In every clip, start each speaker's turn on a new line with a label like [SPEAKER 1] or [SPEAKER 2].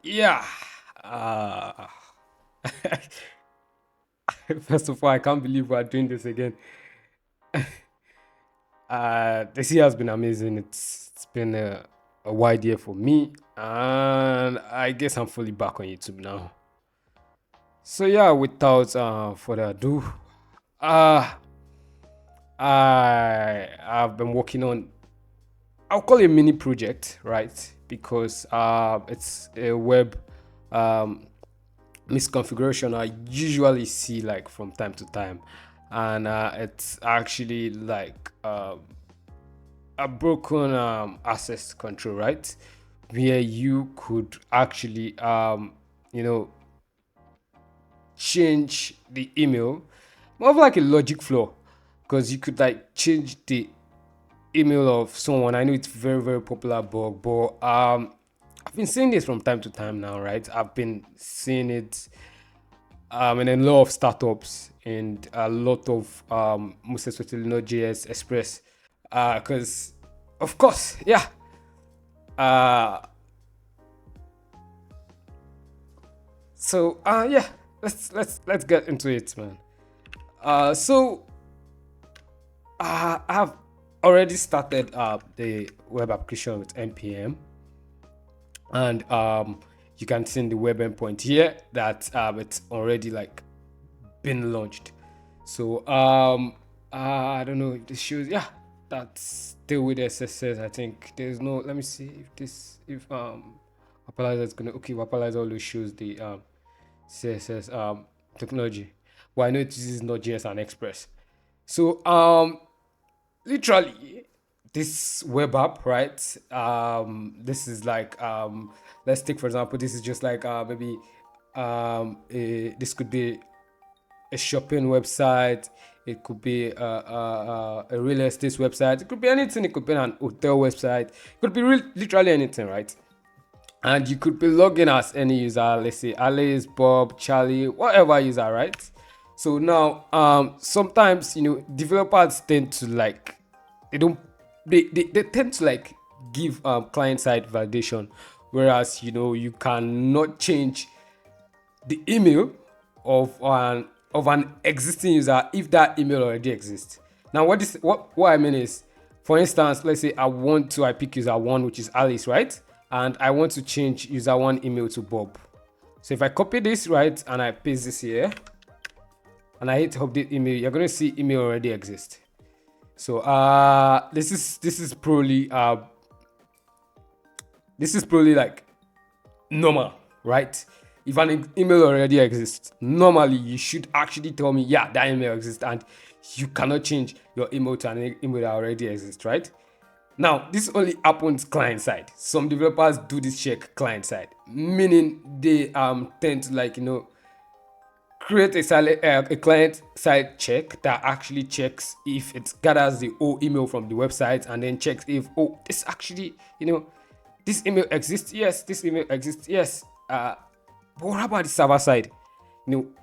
[SPEAKER 1] Yeah. Uh, First of all, I can't believe we're doing this again. This year has been amazing. It's been a wide year for me, and I guess I'm fully back on YouTube now. So yeah, without further ado, uh, I've been working on, I'll call it a mini project, right? Because it's a web um, misconfiguration I usually see like from time to time, and it's actually like a broken access control, right? Where you could actually you know change the email, more of like a logic flaw, because you could like change the email of someone. I know it's very popular bug, but I've been seeing this from time to time now, right? I've been seeing it in a lot of startups and a lot of most especially Node.js Express, because of course, yeah. Uh, yeah, let's get into it, man. So I have already started the web application with npm, and you can see in the web endpoint here that it's already like been launched. So I don't know if this shows. Yeah, that's still with SSS. I think there's no. Let me see if this if Wapalizer is gonna. Okay, Wapalizer always shows the CSS technology. Well, I know it uses Node.js and Express. So literally this web app, right? This is like let's take for example, this is just like maybe this could be a shopping website, it could be a real estate website, it could be anything, it could be an hotel website, it could be literally anything, right? And you could be logging as any user, let's say Alice, Bob, Charlie, whatever user, right? So now sometimes developers tend to like they don't they tend to like give client side validation, whereas you cannot change the email of an existing user if that email already exists. Now, what I mean is, for instance, let's say I pick user one, which is Alice, right? And I want to change user one email to Bob. So if I copy this, right, and I paste this here, and I hit update email, you're gonna see email already exists. So this is probably like normal, right? If an email already exists, normally you should actually tell me, yeah, that email exists, and you cannot change your email to an email that already exists, right? Now, this only happens client side. Some developers do this check client side, meaning they tend to like create a client side check that actually checks if it gathers the whole email from the website and then checks if this actually this email exists, yes, this email exists, yes. But what about the server side?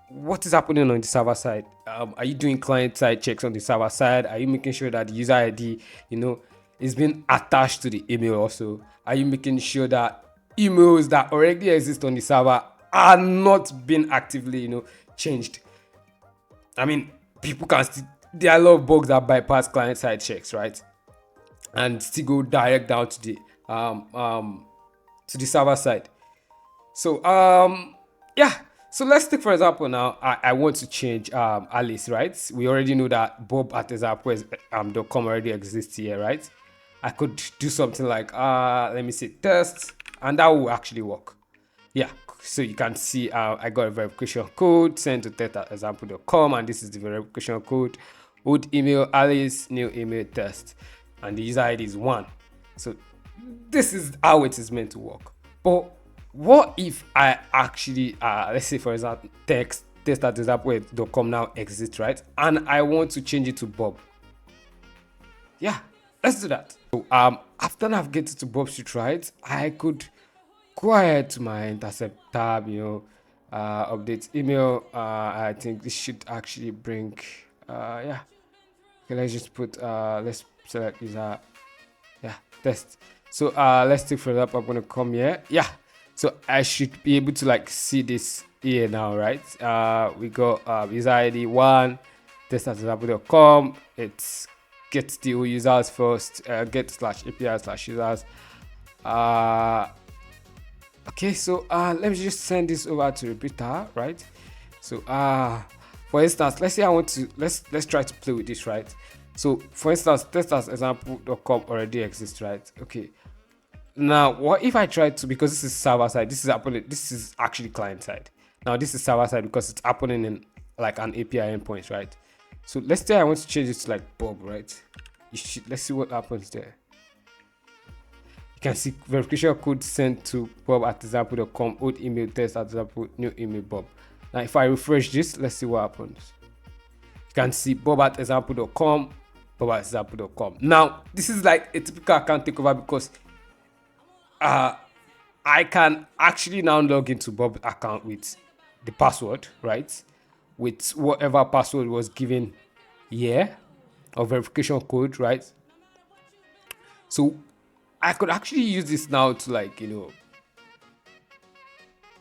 [SPEAKER 1] What is happening on the server side? Are you doing client side checks on the server side? Are you making sure that the user ID is being attached to the email? Also, are you making sure that emails that already exist on the server are not being actively changed? I mean, people can still, there are a lot of bugs that bypass client side checks, right? And still go direct down to the server side. So yeah. So let's take for example now I want to change Alice, right? We already know that Bob at example.com already exists here, right? I could do something like let me say test, and that will actually work. Yeah. So you can see I got a verification code sent to test at example.com, and this is the verification code. Old email Alice, new email test, and the user ID is one. So this is how it is meant to work. But what if I actually, let's say for example, test at example.com now exists, right? And I want to change it to Bob. Yeah, let's do that. So after navigating to Bob Street, right, I could go ahead to my intercept tab, update email. I think this should actually bring, yeah. Okay, let's just put, let's select user, yeah, test. So let's take for example, I'm gonna come here, yeah. So I should be able to like see this here now, right? We got user ID one, test@example.com. It's get the users first, get slash API slash users. Okay, so let me just send this over to Repeater, right? So for instance, let's say I want to let's try to play with this, right? So for instance, test@example.com already exists, right? Okay. Now, what if I try to, because this is server side, this is happening, this is actually client side. Now this is server side because it's happening in like an API endpoint, right? So let's say I want to change it to like Bob, right? Let's see what happens there. You can see verification code sent to bob@example.com, old email test@example, new email Bob. Now if I refresh this, let's see what happens. You can see bob@example.com, bob@example.com. Now this is like a typical account takeover because I can actually now log into Bob's account with the password, right? With whatever password was given here or verification code, right? So I could actually use this now to like,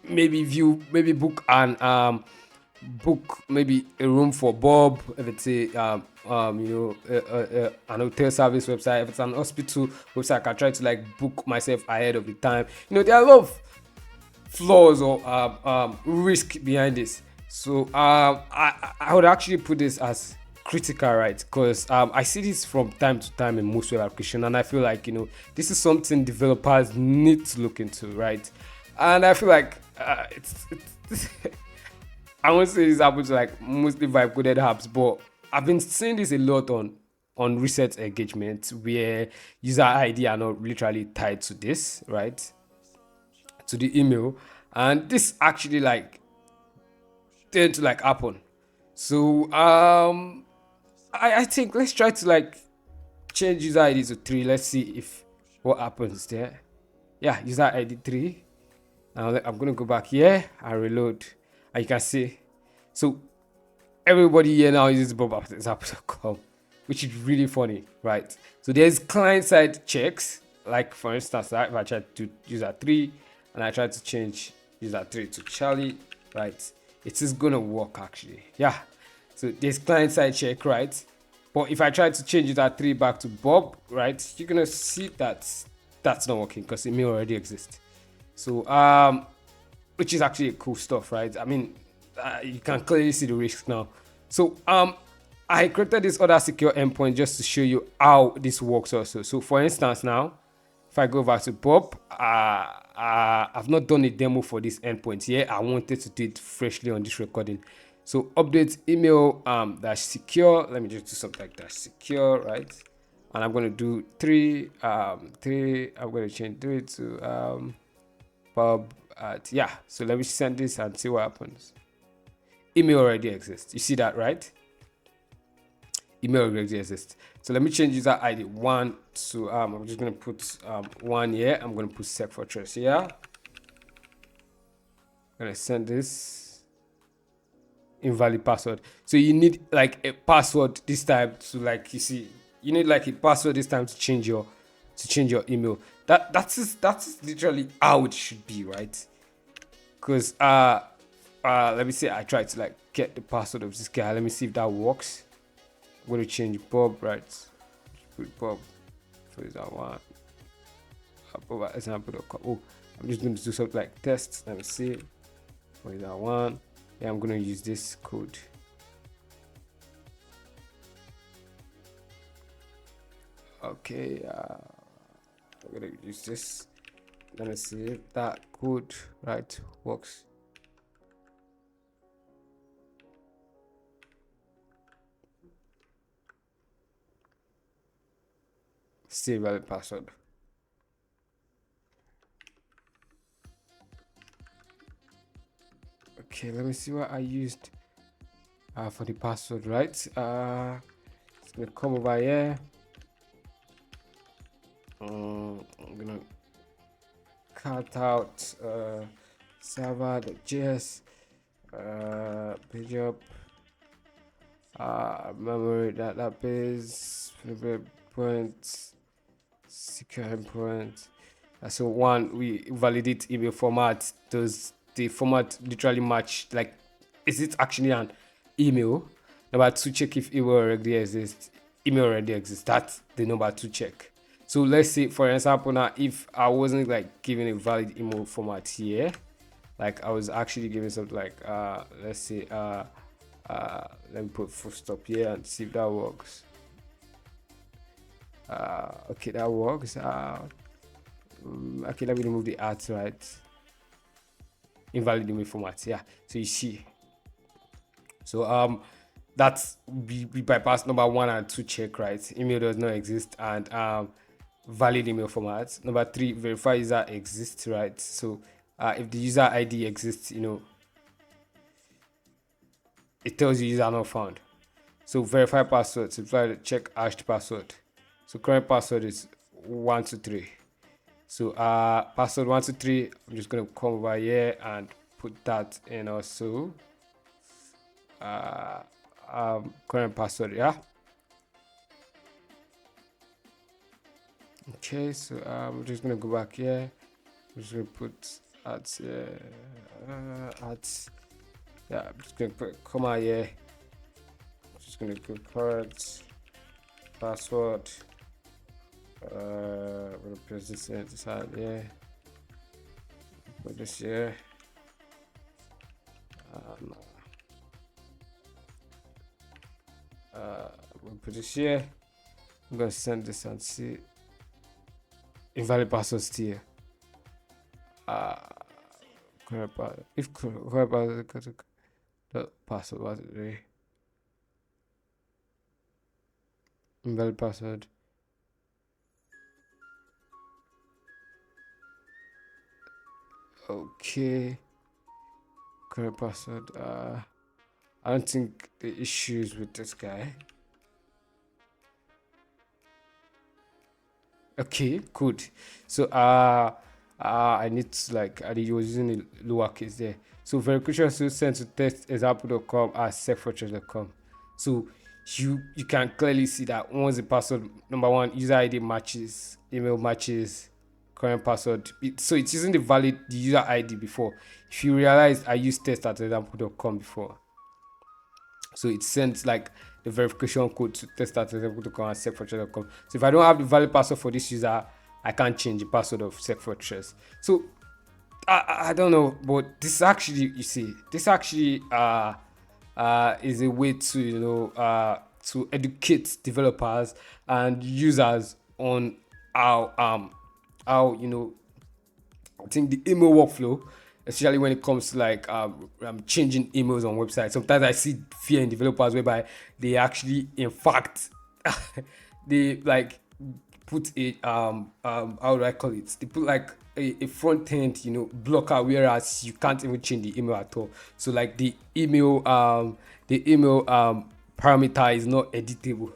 [SPEAKER 1] maybe view, maybe book maybe a room for Bob if it's an hotel service website. If it's an hospital website, I can try to like book myself ahead of the time. There are a lot of flaws or risk behind this. So I would actually put this as critical, right? Because I see this from time to time in most web applications, and I feel like this is something developers need to look into, right? And I feel like it's I won't say this happens to like mostly vibe coded apps, but I've been seeing this a lot on recent engagements where user ID are not literally tied to this, right? To the email, and this actually like tend to like happen. So I think let's try to like change user ID to 3. Let's see if what happens there. Yeah, user ID 3. Now I'm gonna go back here and reload, and you can see. So everybody here now uses bob@example.com, which is really funny, right? So there's client side checks, like for instance, if I try to user 3 and I try to change user 3 to Charlie, right? It is gonna work actually. Yeah. So there's client side check, right? But if I try to change user 3 back to Bob, right, you're gonna see that that's not working because email already exists. So which is actually cool stuff, right? I mean, you can clearly see the risk now. So I created this other secure endpoint just to show you how this works also. So for instance now, if I go back to Bob, I've not done a demo for this endpoint yet. I wanted to do it freshly on this recording. So update email dash secure. Let me just do something like dash secure, right? And I'm going to do 3. I'm going to change 3 to Bob at, yeah. So let me send this and see what happens. Email already exists. You see that, right? Email already exists. So let me change user ID 1 to I'm just gonna put 1 here. I'm gonna put SecFortress here. I'm gonna send this invalid password. So you need like a password this time to like, you see, you need like a password this time to change your email. That's literally how it should be, right? Because let me say I try to like get the password of this guy. Let me see if that works. I'm going to change Bob, right? Put Bob for that one. Bob example.com. Oh, I'm just going to do something like test. Let me see for that one. Yeah, I'm going to use this code. Okay, I'm going to use this. Let me see if that code right works. Still valid password. Okay, let me see what I used for the password, right? It's gonna come over here. I'm gonna cut out server.js, page up, memory database, favorite points, secure endpoint. So one, we validate email format. Does the format literally match? Like, is it actually an email? Number two, check if email already exists. Email already exists. That's the number two check. So let's say, for example, now if I wasn't like giving a valid email format here, like I was actually giving something like let's say let me put full stop here and see if that works. Okay, that works. Okay, let me remove the ads, right? Invalid email format. Yeah, so you see. So that's we bypass number one and two check, right? Email does not exist, and valid email format. Number three, verify user exists, right? So if the user ID exists, it tells you user not found. So verify password, simply check hashed password. So current password is 123. So password 123. I'm just gonna come over here and put that in also. Current password, yeah. Okay, so I'm just gonna go back here. I'm just gonna put ads here. Ads. Yeah, I'm just gonna put comma here. I'm just gonna go current password. I'm gonna press this inside here. Put this here. I'm gonna put this here. I'm gonna send this and see. Invalid password still. Correct password. If correct password, the password was it? Invalid password. Okay. Correct password. I don't think the issues with this guy. Okay, good. So I need to like I was using the lowercase there. So verification is sent to test.example.com as secfortress.com. So you can clearly see that once the password number one user ID matches, email matches, current password. So it's using the user ID before. If you realize I used test@example.com before. So it sends like the verification code to test.example.com and secfortress.com. So if I don't have the valid password for this user, I can't change the password of Secfortress. So I don't know, but this actually, you see, this actually is a way to to educate developers and users on how I think the email workflow, especially when it comes to like changing emails on websites. Sometimes I see fear in developers whereby they actually, in fact, they like put a how do I call it? They put like a front end, blocker, whereas you can't even change the email at all. So like the email parameter is not editable.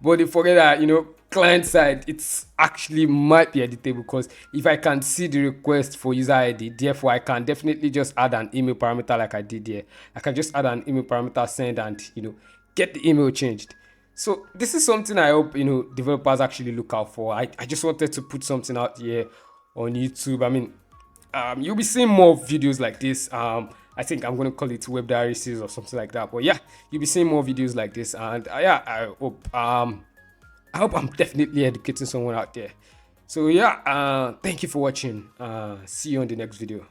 [SPEAKER 1] But they forget that client side it's actually might be editable, because if I can see the request for user ID, therefore I can definitely just add an email parameter like I did here. I can just add an email parameter, send, and get the email changed. So this is something I hope developers actually look out for. I just wanted to put something out here on YouTube. I mean, you'll be seeing more videos like this. I think I'm gonna call it Web Diary series or something like that. But yeah, you'll be seeing more videos like this, and yeah, I hope I'm definitely educating someone out there. So yeah, thank you for watching. See you on the next video.